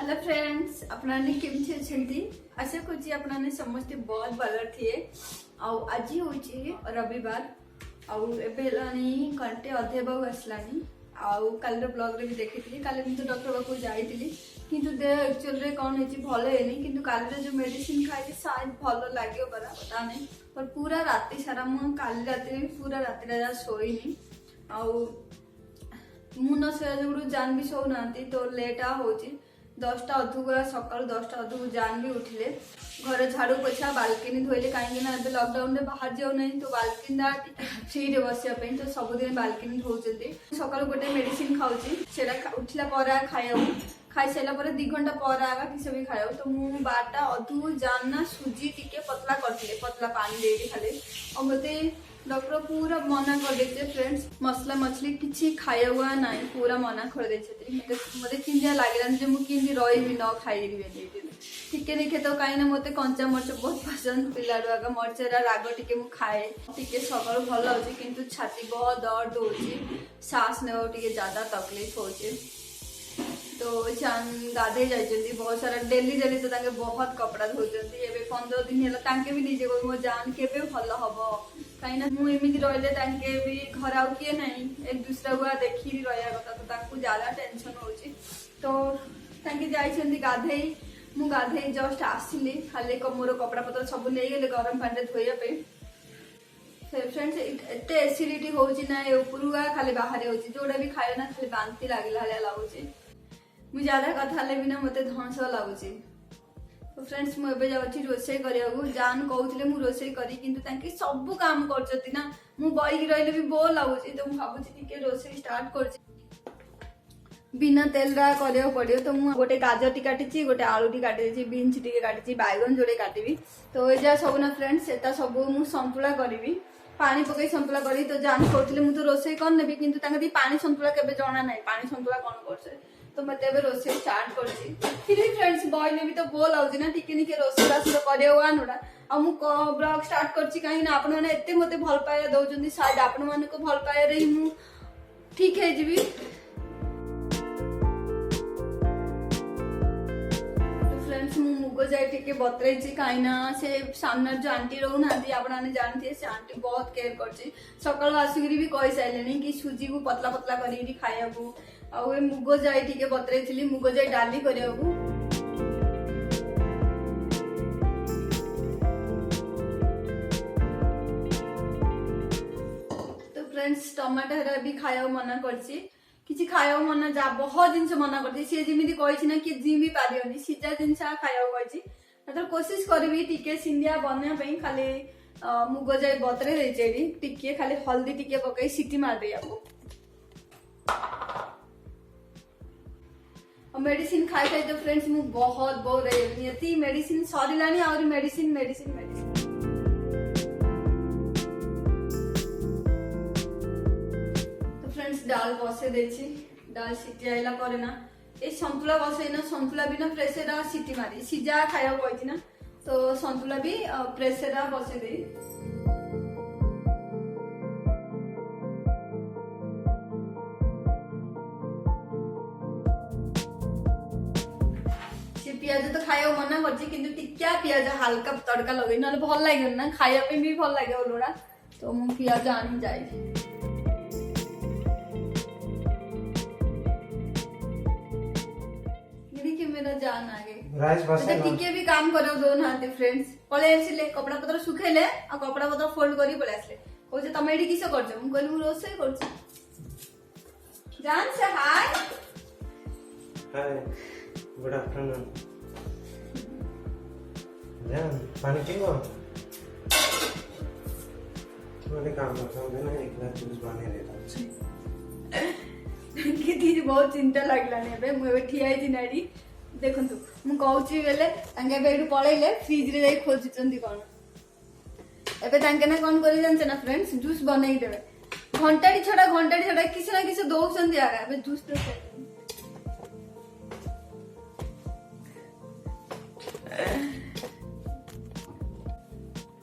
Hello friends अपना केमती अच्छे आशा करुँच अपने समस्ते बहुत भल थे। आज हूँ रविवार आनी घंटे अधे बाबू आसलानी कल ब्लॉग रे भी देखी कल मुझे डॉक्टर पाक जाइली किंतु देह एक्चुअली कौन है भल है कि कल जो मेडिसिन खाई शायद भल लगे परा पता नहीं पर पूरा राति सारा मुझे राति पूरा राति शोनी मु न शोया जो जान भी शोना तो लेट हो 10टा अधुक सका 10टा अधुक जान भी उठिले घर झाड़ू पोछा बाल्कनी धोइले कहीं लॉकडाउन रे बाहर जाऊ ना तो बाल्कनी फ्री रे बसिया तो सबुदिन बाल्कनी धोचंती सका गोटे मेडिसिन खाऊँ उठला खाया खाई सारा 2 घंटा पर आगा किसी भी खाया तो मुझे 12टा अधु जाना सुजी टिके पतला करते पतला पानी दे खाली और मत डॉक्टर पूरा मना कर देते फ्रेंड्स मसला मछली किसी खाया हुआ ना पूरा मना कर देते मत किंदिया लगे मुझे रही न खाई टिके देखे तो कहीं मत कंचा मर्च बहुत पसंद पिला मर्चरा राग टिके मुझे खाए टिके सका भल हो कि छाती बहुत दर्द हो सांस ने ज्यादा तकलीफ हो तो चान गाधे जाइए बहुत सारा डेली डेली तो बहुत कपड़ा धोचंती 15 दिन है भी निजे कह मो जान के भल हम कहीं मुझे रही भी घर आउ किए ना एक दूसरा को देखी रहा कथा तो ज्यादा टेंशन हो जाइए गाधे मु गाधे जस्ट आसिली खाली मोर कपड़ा पतर सब नहीं गले गरम पानी धोइया फ्रेंड्स एत एसिडिटी हो उपरू खाली बाहर हो जोड़ा भी खाए ना खाली बांति लगे लगुच मुझे ज्यादा कथा भी ना मत धंस लगुच तो फ्रेंड्स मुझे जाऊँगी रोसे करने जान कहते मुझे रोसे करी कि सब काम कर ना मु बही रही भी बोर लगुच तो मुझे भावुँ रोसे स्टार्ट कर बिना तेल करा पड़ो तो मुझे गोटे गाजर टी काटी गोटे आलू टी काटी बीन्स टी काटी बैगन जोड़े काटि तो ये सब ना फ्रेंड्स से सब मुझे संतुला करी पानी पकई संतुला करी तो जान कहते मुझे रोसे करनेबी कि पानी संतुला के जना ना पानी संतुला कौन कर तो मत रोसे स्टार्ट कर फ्रेंड्स बॉइल भी तो बोल आउची ना टिके निके रोसे बास करवानुड़ा आ मु ब्लॉग स्टार्ट करची कहीं ना आपण माने एते मते भल पाया दउचंदी शायद आपण माने को भल पाया रे मु ठीक है जीबी तो फ्रेंड्स मु मुगो जाई टिके बतरेची कहीं ना से सामने जो आंटी रहू ना आपण माने जानथि से आंटी बहुत केयर करची सकाळ आसिकरी भी कहि साइलेनी कि सुजी को पतला पतला करी खाया को मुग जाई टिके बतरेली मुग जाई डाली करने तो फ्रेंड्स टमाटो हरा भी खाया मना करछि किछि खाया मना जा बहुत जिनस मना करछि सी जेमिति कहि ना कि जी भी पारियोनी सीधा जिनस खाया कहि मतलब कोशिश करबी टिके सिंधिया बनया पई खाली मुग जाई बतरे देचेडी टिके खाली हल्दी टिके पकई सीटी मार देयाको मेडिसिन खाई खाई तो फ्रेंड्स मु बहुत बोर रही मेडिसिन सरिलानी और मेडिसिन मेडिसिन मेडिसिन तो फ्रेंड्स डाल बसे देछि डाल सीटी आइला करे ना ए संतुला बसे ना संतुला भी ना प्रेशर सीटी मारी सीजा खाया कहि ना तो संतुला भी प्रेशर बसे दे पियाज तो खाया मना कर टिका पियाज हल्का तड़का लगे ना भल लगे ना खाया भी भल लगे लोड़ा तो मु पियाज आनी जाए कि मेरा जान आ गए टिके भी काम करो दो ना फ्रेंड्स पळे आसिले कपड़ा पत्र सुखेले आ कपड़ा पत्र फोल्ड करी पळे आसिले कहते तुम एडी किस करछ मु कहली मु रोसे करछ जान से हाय हाय गुड आफ्टरनून जान पानी पियो मैंने काम करता हूँ ना एक ग्लास जूस बना देता कि बहुत चिंता लगलानी मुझे ठिया नाड़ी देखु मु कहूँ बेले पलैले फ्रिज रे जाई खोजुचंदी कौन एबे ना कौन कर जानते ना फ्रेंड्स जूस बनई देबे घंटाटी छड़ा किसी ना किसी दौचंदी आगा एबे जूस तो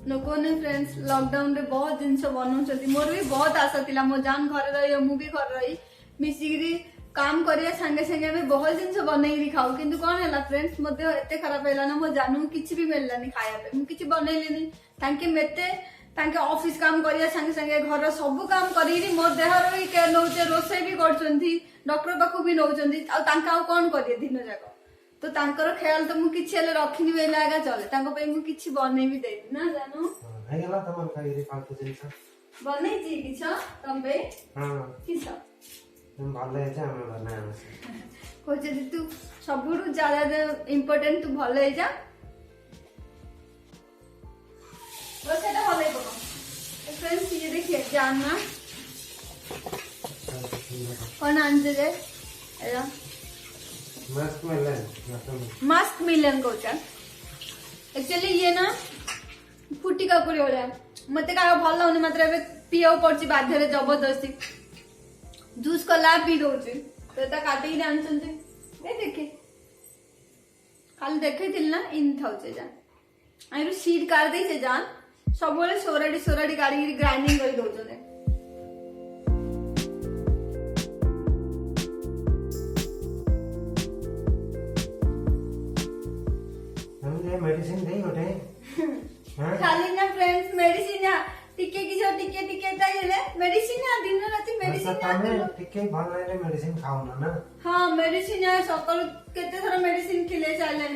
लोक ने फ्रेंड्स लॉकडाउन रे बहुत जिनस बनाउछथि मोर भी बहुत आशा थिला मो जान घर रही मु भी घर रही मिसिकी काम करिया संगे संगे भी बहुत जिनस बनई खाऊ किंतु कौन है फ्रेंड्स मध्य एते खराब है ना मो जानू किछि भी मिललानी खाया पे मु किछि बनैलेनी तांके मेते तांके ऑफिस काम करिया संगे संगे घर सब काम करी मो देहर भी केयर नौचे रोसे भी करछंती डॉक्टर पाखु भी नौचंती आ तांका आ कोन करिए दिन जाक तो तांकर ख्याल तो मु किछि हेले रखिनी बेला आगा चले तांको पे मु किछि बनई भी देनी ना जानू हे गेला तमन खाइरी फालतू जिंस बनई जी किछ तंबे हां किछ तुम भले है जा हम बना कोचे तू सबुरु ज्यादा इम्पोर्टेंट तू भले जा बस এটা ভালোই বলো फ्रेंड्स ये देखिए जानना कौन आंसर है एला मास्क मिलन कोचा एक्चुअली ये ना फुटी काकुरी होले मते का भल होने मात्र एबे पियो पड़ची बाध्य रे जबरदस्ती जूस कला पी दोचे तो ता काटी ने आनछंते ए देखे खाली देखै थिल ना इन थाउचे जान आइरो सीड काट दे से जान सब बोले सोराडी सोराडी गाड़ी ग्राइंडिंग कर दोचने हम ये मेडिसिन नहीं होते हां खाली ना फ्रेंड्स मेडिसिन ना टिके की जो टिके टिके ताइले मेडिसिन ना दिन रात मेडिसिन ना टिके भल नाइले मेडिसिन खाऊ ना हां मेडिसिन ना सकाळ केते थरा मेडिसिन खिले चाइले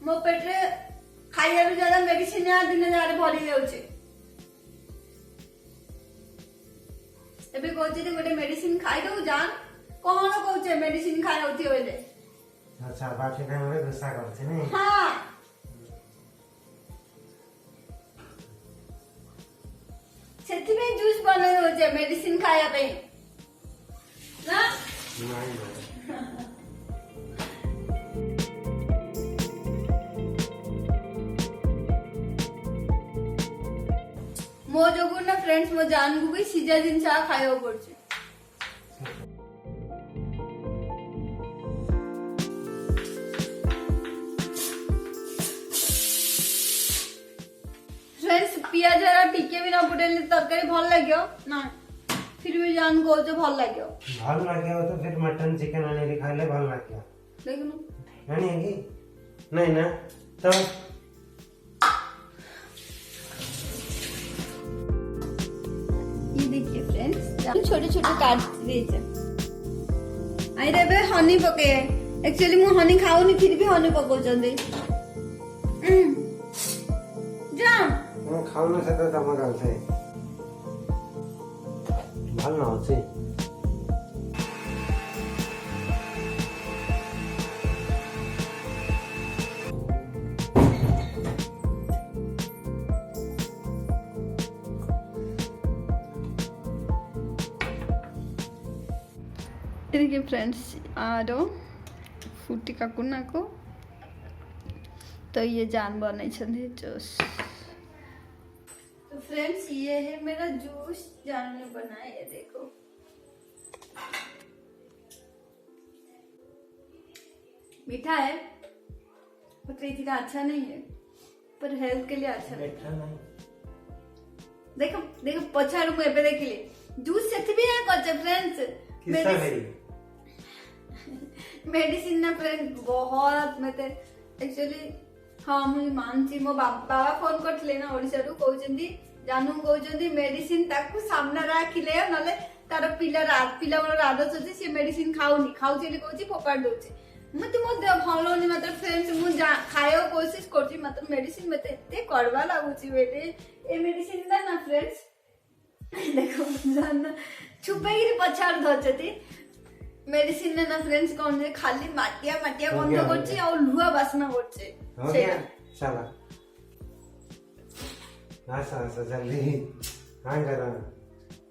मो पेटरे खाइया भी ज्यादा मेडिसिन ना दिन जारे भरी जाउचे एबे कोचे ते गोटे मेडिसिन खाइ दउ जान कोन कोचे मेडिसिन खाइ होती होले अच्छा बाकी टाइम रे गुस्सा करछे ने हां सेति में जूस बने होचे मेडिसिन खाया पे ना नहीं मो जोगु ना फ्रेंड्स मो जान गु भी सीजा दिन चा खायो पड़ছে फ्रेंड्स पियाज रा टिके भी ना पड़ेले तरकारी भल लाग्यो ना फिर भी जान को जो भल लाग्यो भल लाग्यो तो फिर मटन चिकन आने रे खाइले भल लाग्यो देखनु नहीं है कि नहीं ना तो देखिए फ्रेंड्स छोटे छोटे काट दिए आई रेबे हनी पके एक्चुअली मु हनी खाऊनी फिर भी हनी पको चंदे जा मैं खाऊ ना सकता तम गलते भल ना होचे देखिए फ्रेंड्स आरो फुटी काकुना को तो ये जान बने छंदे जूस तो फ्रेंड्स ये है मेरा जूस जान ने बनाया है देखो मीठा है पर इतना अच्छा नहीं है पर हेल्थ के लिए अच्छा है देखो देखो पछाड़ को एबे देखिले जूस सेति भी ना करछ फ्रेंड्स मेडिसिन ना फ्रेंड बहुत मते एक्चुअली हाँ मुझे मानसी मो बाबा फोन करथिले ना ओडिसा रु कहउचंदी जानू कहउचंदी मेडिसिन ताकू सामना राखिले नले तार पिला वाला आदत अछि से मेडिसिन खाउनी खाउचेली कहउची फोपाड़ दोचे मते मो दे भलोनी मात्र फ्रेंड्स मु खायो कोशिश करची मात्र मेडिसिन मते एते करवा लागुची बेटे ए मेडिसिन ना फ्रेंड्स देखो जान छुपाई पछाड़ धचती मेडिसिन ना फ्रेंड्स कौन जे खाली माटिया माटिया गंध करची और लुहा वासना करचे हो गया चला आसा जल्दी हां करा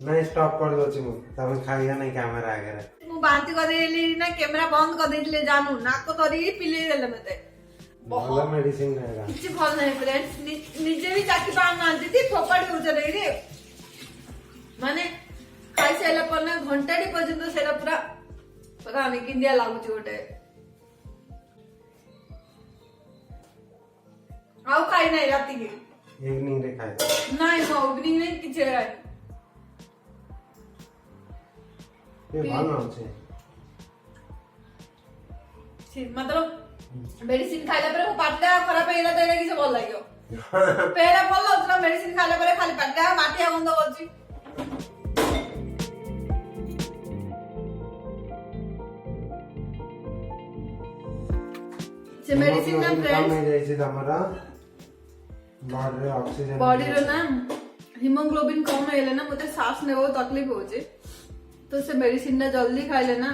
नहीं स्टॉप कर दो मु तब खाइया नहीं कैमरा आगे मु बात कर देली ना कैमरा बंद कर देले जानू नाक धरी पिले देले मते बहुत मेडिसिन रहेगा किछ भल नहीं फ्रेंड्स निजे भी चाकी पान ना दीदी फोपाड़ होचे रे माने खाई साइला पर ना घंटाडी पर्यंत सेला पूरा पता नहीं किंदिया लागुची गोटे आउ खाई नहीं राती के इवनिंग रे खाए नहीं नो इवनिंग नहीं किछे खाई ये भालो छे मतलब मेडिसिन खाइला परे मो पाटा खराब हेला देले कि से भल लागियो पहला भल होतला मेडिसिन खाइला परे खाली पाटा माटिया गंध होची से मेडिसिन ना फ्रेंड्स कम जाई छै हमरा बॉडी रे ऑक्सीजन बॉडी रो ना हीमोग्लोबिन कम हेले ना मते सांस ने बहुत तकलीफ होचे तो से मेडिसिन ना जल्दी खाइले ना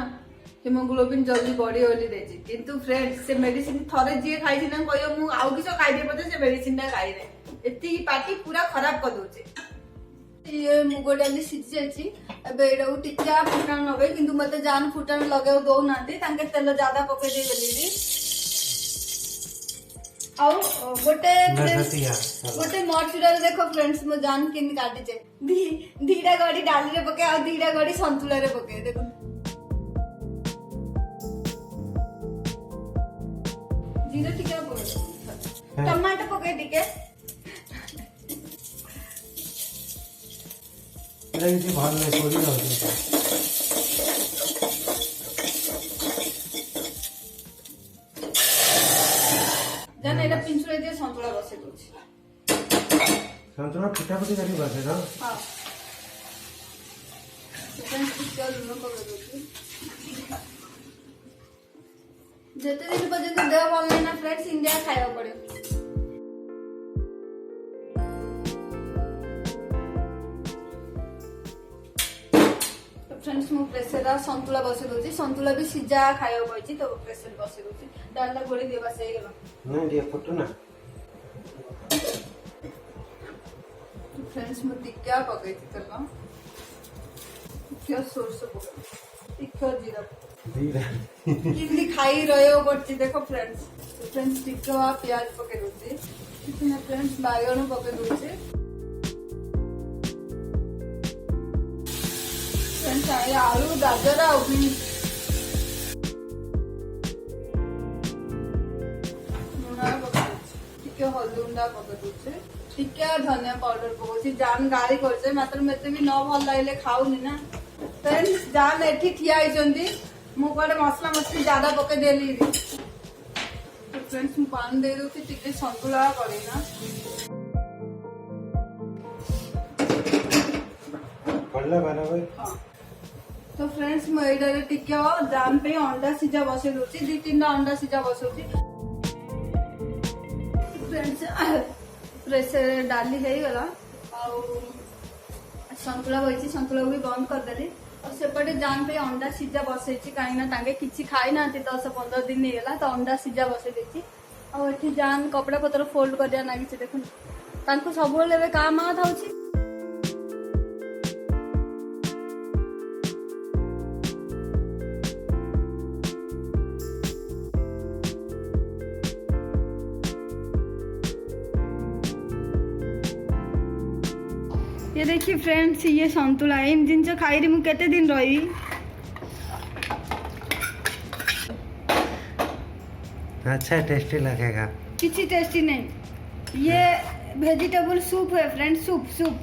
हीमोग्लोबिन जल्दी बॉडी ओली देछि किंतु फ्रेंड्स से मेडिसिन थरे जे खाइ छी ना कहियो मु आउ किछो खाइ दे पते से मेडिसिन ना खाइ रे एती पार्टी पूरा खराब कर दोचे ये मुगो डाली सिझ जाछि एबे एडा टिका फुटान लगे किंतु मते जान फुटान लगे दो नाते तांके तेल ज्यादा पके दे बेली आउ गोटे गोटे मरचुरा देखो फ्रेंड्स मो जान किन काटी छे धीरा गड़ी डाली रे पके आ धीरा गड़ी संतुला रे पके देखो जीरा टिका पके टमाटर पके टिके अरे ये भाल में कोरी रहती जान एटा पिंचुरे जे संतुला बसे दोछि संतुला फटाफट करी बसे ना हां फ्रेंड्स टिका लुनो पके दोछि जते दिन पर्यंत देह भल नहीं ना फ्रेंड्स इंडिया खाया पड़े तो फ्रेंड्स मु प्रेशर संतुला बसे दोछि संतुला भी सिजा खाया पड़छि तो प्रेशर बसे दोछि डालला गोली देबा से गेलो नहीं दिया फुटू ना तो फ्रेंड्स मु टिक्का पके तला क्या सोर्स पके टिक्का जीरा धीरे किंदी खाई रयो करछि देखो फ्रेंड्स फ्रेंड्स टिक्का प्याज पके दोछि कितना फ्रेंड्स बायगण पके दोछि फ्रेंड्स आलू गाजर आ हल्दी गुंडा पके दोछि टिक्का धनिया पाउडर पकोछि जान गाड़ी करछे मात्र मते भी न भल लागले खाउनी ना फ्रेंड्स जान एठी ठिया आइछंती मु कोडे मसला मछली ज्यादा पके देली तो फ्रेंड्स मु पान दे दोछि टिके संतुला करे ना पड़ला बराबर हां तो फ्रेंड्स मु एडरे टिके जान पे अंडा सिजा बसे दोछि दी तीन अंडा सिजा बसोछि फ्रेंड्स प्रेशर डाली है गला आउ संतुला बइछि संतुला भी बंद कर देली और सेपटे जान पे अंडा सिजा बसे कहीं ना तांगे किछि खाई ना 10-15 दिन हेला तो अंडा सिजा बसे देछि और एठी जान कपड़ा पत्र फोल्ड कर दिया नागी देखो तांको सब लेबे काम आ थाउछि ये देखिए फ्रेंड्स ये संतुला है इन जिनसे खाई रही केते दिन रही अच्छा टेस्टी लगेगा किसी टेस्टी नहीं ये वेजिटेबल सूप है फ्रेंड्स सूप सूप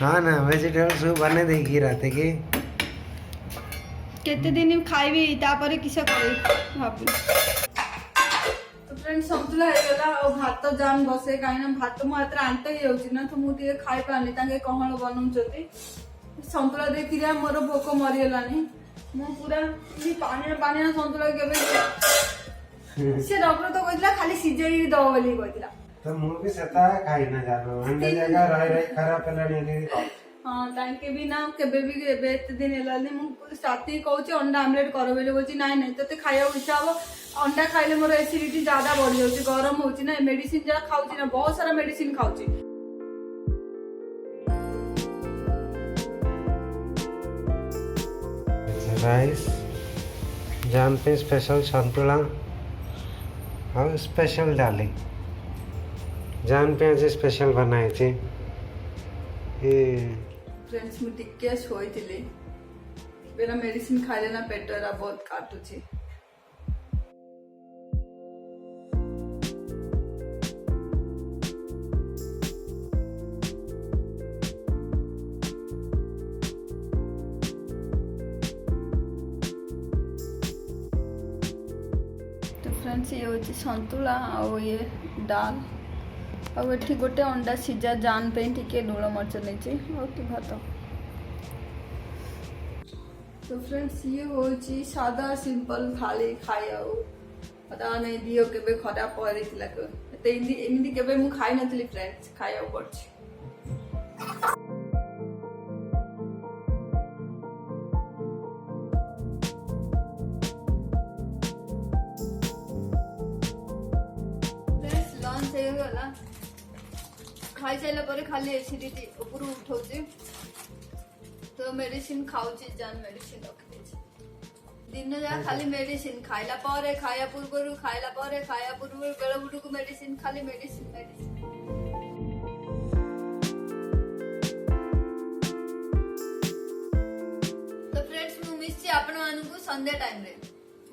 हाँ ना वेजिटेबल सूप बने देगी रात के केते दिन खाइबी तापर किसे करी भाबी तो फ्रेंड्स संतुला है गला और भात जान बसे काई ना भात मो एतरा आंत ही होउची ना तो मु टिके खाइ पानी तांगे कहण बनउचती संतुला देखि रे मोर भोक मरि गेलानी मु पूरा ई पानी ना संतुला केबे से डॉक्टर तो कहला खाली सिजेई दो बोली कहला तो मु भी सता खाई ना जानो अंडा जगह रह खराब पेलानी नहीं हाँ तांके भी ना केबे भी एबे एते दिन हेलानी मु साथी कहूची अंडा आमलेट करो बोली बोची नाही नाही तते खाया इच्छा हो अंडा खाइले मोर एसिडिटी ज्यादा बढ़ जाउची गरम होची ना मेडिसिन जा खाउची ना बहुत सारा मेडिसिन खाउची राइस जान पे स्पेशल संतुला और स्पेशल डाली जान पे आज स्पेशल बनाए थे ये फ्रेंड्स मु टिके सोइतिले बेला मेडिसिन खाइले ना पेटरा बहुत काटुची फ्रेंड्स ये होची संतुला और ये दाल और एठी गोटे अंडा सिझा जान पे टिके लूण मर्च नहीं और कि भात। तो फ्रेंड्स ये होची सादा सिंपल थाली खाया पता नहीं दियो केबे खराब पड़े थिला को तो एमती केबे मु खाई नथली फ्रेंड्स खाया पड़छि। खाई सारा पर खाली एसिडिटी ऊपर उठाउछि तो मेडिसिन खाउछि जान मेडिसिन रखि दिन जा खाली मेडिसिन खाइला पर खाया पूर्व खाइला पर खाया पूर्व बेला बुडू मेडिसिन खाली मेडिसिन मेडिसिन। तो फ्रेंड्स मु मिसछि आपण मानकु संध्या टाइम रे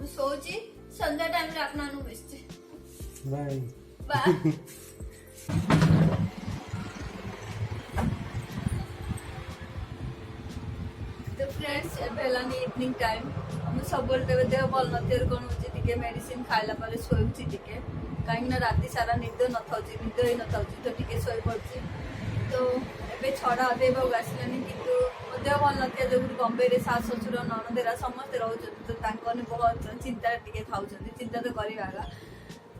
मु सोची संध्या टाइम रे आपण मानकु मिसछि बाय बाय। तो फ्रेंड्स एबेलानी इवनिंग टाइम मु सबल देह भल नथियर कोन होची टिके मेडिसिन खाइला पर सोइछि टिके काहे ना राती सारा निद न थाउछि निद ही न थाउछि तो टिके सोइ पड़छि। तो एबे छड़ा देबो गासलानी किंतु देह भल नथिया जो बॉम्बे रे सास ससुर ननदेरा समस्त रहउछ तो तांकोने बहुत चिंता टिके थाउछन्ती चिंता तो करिवाला।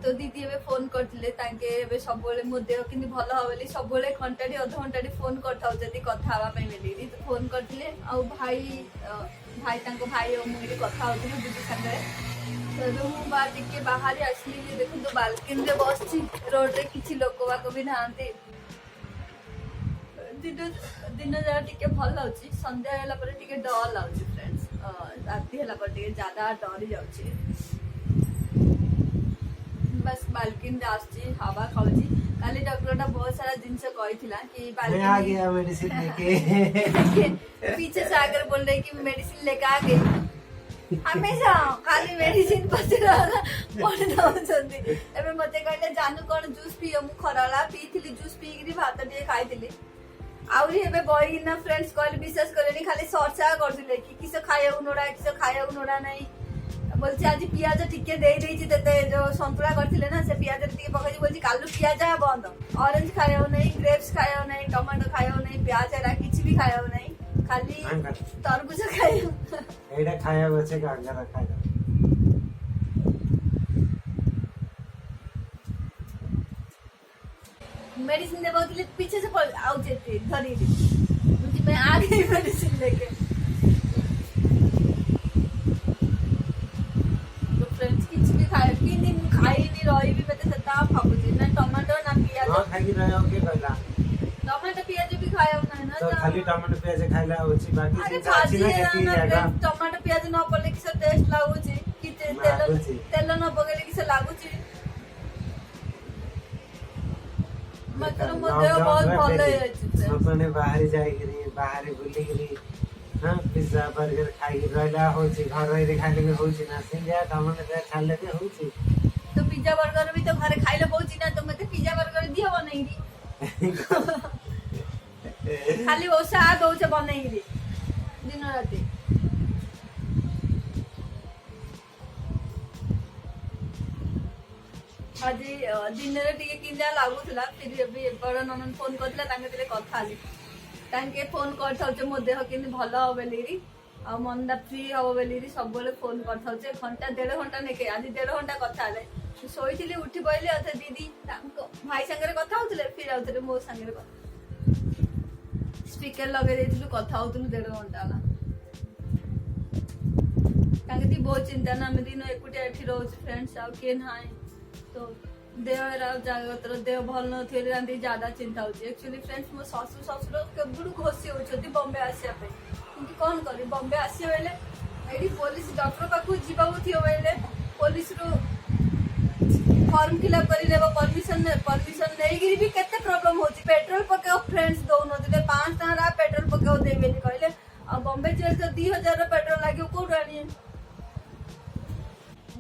तो दीदी एबे फोन करथिले तांके एबे सबले मो देह किंतु भल हबेली सबले घंटाडी अध घंटाडी फोन करथाउ जदी कथा हवा पे मिली तो फोन करथिले आ भाई तांको भाई और मुई कथा होथिले दीदी संगे। तो मु बा टिके बाहर आसली देखु तो बाल्कनी रे बसछि रोड रे किछि लोक बाक भी नांती दिन जरा टिके भल लाउछि संध्या होला पर टिके डर लाउछि फ्रेंड्स राती होला पर टिके ज्यादा डर जाउछि। बस बाल्कनी आसछि हवा खाउछि काली डॉक्टर टा बहुत सारा जिंस कहिथिला कि बाल्कनी आ गया मेडिसिन लेके पीछे से आकर बोल रहे कि मेडिसिन लेके आ गई हमेशा खाली मेडिसिन पचरा पड़ जाउछन्ती। एबे मते कहले जानू कोन जूस पियो मु खराला पीथिली जूस पीगिरी भात दिए खाइथिली आउरी एबे बॉयगिना फ्रेंड्स कहले विश्वास करलेनी खाली सर्चा करथिले कि किस खाया उनोडा नहीं बोलছি आज पियाज टिके दे देछि तते जो संतुला करथिले ना से पियाज टिके पकाई बोलछि कालू पियाज बंद ऑरेंज खायो नहीं ग्रेप्स खायो नहीं टमाटो खायो नहीं प्याज एरा किछि भी खायो नहीं खाली तरबूज खायो एडा खाया बचे का अंगारा खाया मेडिसिन दे बोतले पीछे से आउ जेते धरी मुझे मैं आ गई मेडिसिन लेके। रही भी मते सता भाबुची ना टमाटो ना पियाज हां खाई रहयो के कहला टमाटो पियाज भी खायो ना ना तो खाली टमाटो पियाज खाइला होची बाकी अरे चीज अच्छी ना खेती जागा टमाटो पियाज न पड़ले कि टेस्ट लागुची कि तेल न पगले कि लागुची मतलब मते बहुत भल है अपने बाहर जाई गिरी बाहर बुली गिरी हां पिज्जा बर्गर खाई रहला होची घर रे खाइले के होची ना सिंगा टमाटो पियाज खाइले के होची तो पिज्जा बर्गर भी तो घरे खाइले बहुत ना तो मते पिज्जा बर्गर दियो बनई दी खाली ओसा दोचे बनई दी दिन राती। आज दिन रे टिके किंजा लागुतला फिर भी बड़ ननन फोन करथला तांके दिले कथा आली तांके फोन करथाउ मो देह किंतु भल होबेली आ मनदा फ्री हबो बेली सब बेले फोन करथाउ घंटा 1.5 घंटा नेके आज 1.5 घंटा कथा आले सोईथिली उठी पइले अथे दीदी तांको भाई संगे कथा होतले फिर आउतले मो संगे स्पीकर लगे देथिलु कथा होतलु 1.5 घंटा ला तांके दी बहुत चिंता ना में दिन एकुटे एठी रहउछ फ्रेंड्स आ के नाय तो देहरा जागतर देह भल न थिले रांदी ज्यादा चिंता होची एक्चुअली फ्रेंड्स मो ससुर केबुडु घोसी होछती बॉम्बे आसिया पे कि कोन करी बॉम्बे आसिया बेले एडी पुलिस डॉक्टर पाखु जीवाउ थियो बेले पुलिस रो फॉर्म फिलअप करी लेबो परमिशन नेगिरी भी केते प्रॉब्लम होची पेट्रोल पकाओ फ्रेंड्स दोनो दिले 5 टाका पेट्रोल पकाओ देबे कहले आ बॉम्बे जेल तो 2000 रो पेट्रोल लागियो कोड आनी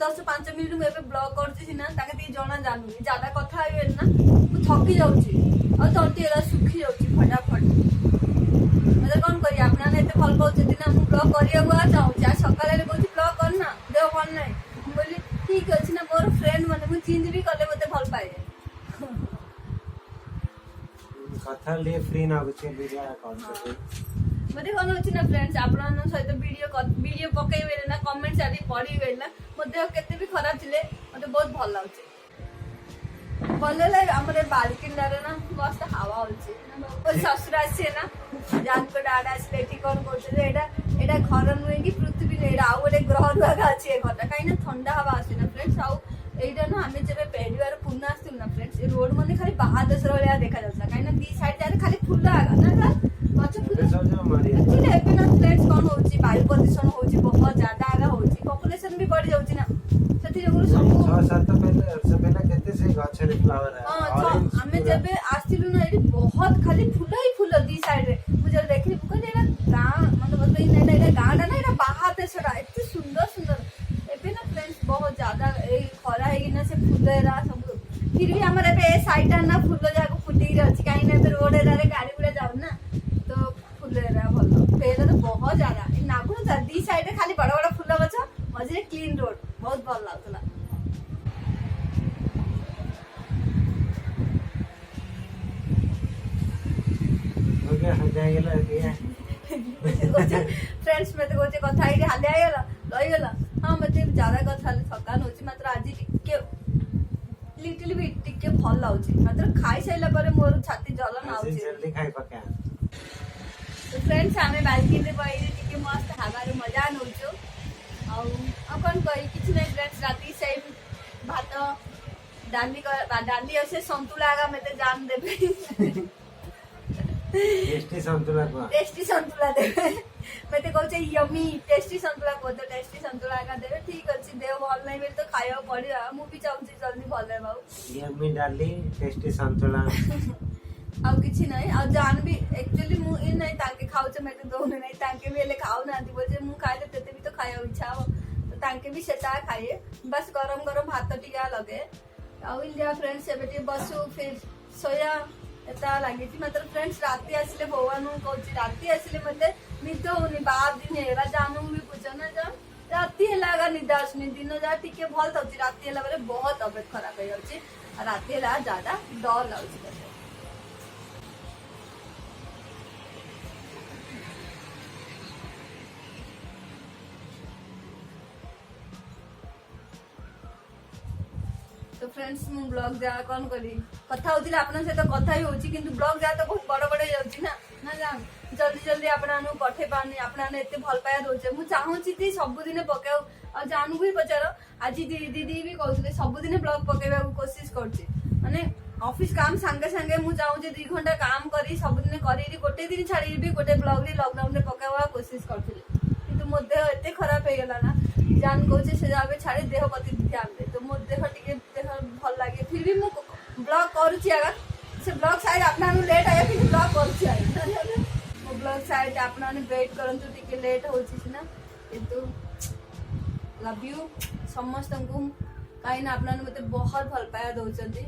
10-5 मिनिट में एबे ब्लॉक करछि ना ताके ती जणा जानू ज्यादा कथा आइबे ना मु थकी जाउछि आ तंती एला सुखी जाउछि फटाफट मतलब कोन करी आपना ने एते फल पाउछि ना मु ब्लॉक करिया गया चाहूछि आ सकाले रे बोलछि ब्लॉक करना देव भल नै बोली ठीक अछि ना मोर फ्रेंड କଥା लिए फ्री ना कुछ वीडियो कॉल करते मते कोन होची ना फ्रेंड्स आपन सहित वीडियो पकेइबे ना कमेंट्स आदि पढिबे ना मते केते भी खराब थिले मते बहुत भल लागছে भल लागे हमरे बालकनी रे ना मस्त हवा होची ओ ससुर आसे ना जान को डाडा आसे एठी कोन करछे एटा एटा घर नुहे कि पृथ्वी ने एटा आउ गोटे ग्रह दुआगा अछि ए घरटा काई ना ठंडा हवा आसे ना फ्रेंड्स आउ एटा ना हमें जबे पेडवार पुन्ना आस्तिल ना फ्रेंड्स ए रोड मने खाली बाहर देश रलिया देखा जाउता काई ना दी साइड जारे खाली फुल आगा ना अच्छा फुल एक्चुअली एबे ना फ्रेंड्स कोन होची वायु प्रदूषण होची बहुत ज्यादा आगा होची पॉपुलेशन भी बढ़ जाउची ना सेति जगुर सब 6-7 पहले केते से गछ रे फ्लावर है हां हमें जबे आस्तिलु ना एटी बहुत खाली फुल दी साइड रे मुझे देखि को एटा गां मतलब एटा गांडा ना एटा बाहर देशटा एते सुंदर एबे ना फ्रेंड्स बहुत ज्यादा ए खरा है कि ना से फुलेरा सब फिर भी हमर एबे ए साइड ना फुल जाको फुटी रहची काई ना तो रोड रे गाड़ी गुड़ा जाउ ना तो फुलेरा भलो पहले तो बहुत ज्यादा ए नागुन जा दी साइड रे खाली बड़ बड़ फुल गछ मझे क्लीन रोड बहुत भल लागतला ओके हो जाएगा दिया फ्रेंड्स में तो गोचे कथा ही हाले आइला रही गला हां मते ज्यादा कथा थकान होची मात्र आज टिके लिटिल बिट टिके भल लाउची मात्र खाई साइला परे मोर छाती जलन आउची जल्दी खाई पका तो फ्रेंड्स हमें बाल्कनी रे बई टिके मस्त हवा रे मजा नउचो आ अपन कई किछ नै फ्रेंड्स राती सेम भात डाली असे संतुला आगा मते जान देबे टेस्टी संतुला देबे मते कहू छै यमी टेस्टी संतुला को तो टेस्टी संतुला का देबे ठीक अछि देव भल नै बेल तो खायो पड़िया मु भी चाहू छी जल्दी भल है बाऊ यमी डाली टेस्टी संतुला आ किछि नै आ जान भी एक्चुअली मु इन नै ताके खाउ छ मते दोन नै ताके भी ले खाउ ना बोल जे मु खाइले तेते भी तो खायो इच्छा हो तो ताके भी सेटा खाइए बस गरम गरम भात टिका लगे आ इंडिया फ्रेंड्स एबेटी बसु फिर सोया एता लागी थी मतलब फ्रेंड्स राती आसिले भवानु कहूची राती आसिले मते निद होनी 12 दिन हेरा जानू भी पूछो ना जा राती लागा निदासनी दिन जा टिके भल थौची राती ला बरे बहुत तबियत खराब हो जाउची आ राती ला ज्यादा डर लाउची तो फ्रेंड्स मु ब्लॉग जा कोन करी कथा होतिले आपन से तो कथा ही होची किंतु ब्लॉग जा तो बहुत बड़ बड़ जाउची ना ना जान जल्दी जल्दी आपनानु पठे पानी आपनाने एते भल पाया दोचे मु चाहू छी ती सब दिन पकाऊ आ जानू भी पचारो आज दीदी भी कहउले सब दिन ब्लॉग पकेबा कोशिश करची माने ऑफिस काम संगे संगे मु चाहू जे 2 घंटा काम करी सब दिन करी गोटे दिन छाड़ी भी गोटे ब्लॉग रे लॉकडाउन रे पकावा कोशिश करथिले किंतु मो देह एते खराब हे गेला ना जान कहूचे से जाबे छाड़ी देह प्रति ध्यान दे तो मो देह टिके देह भल लागे फिर भी मु ब्लॉग करूची आगा से ब्लॉग शायद आपनानु लेट आया फिर ब्लॉग करूची आया मो ब्लॉग शायद आपनानु वेट करंतु टिके लेट होची ना किंतु लव यू समस्त को काई ना आपनानु मते बहुत भल पाया दोचंती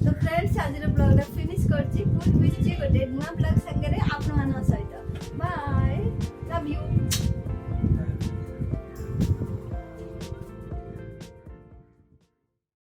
तो फ्रेंड्स आज रे ब्लॉग रे फिनिश करची पुट बिची गोटे नुआ ब्लॉग संगे रे आपन मान सहित बाय लव यू।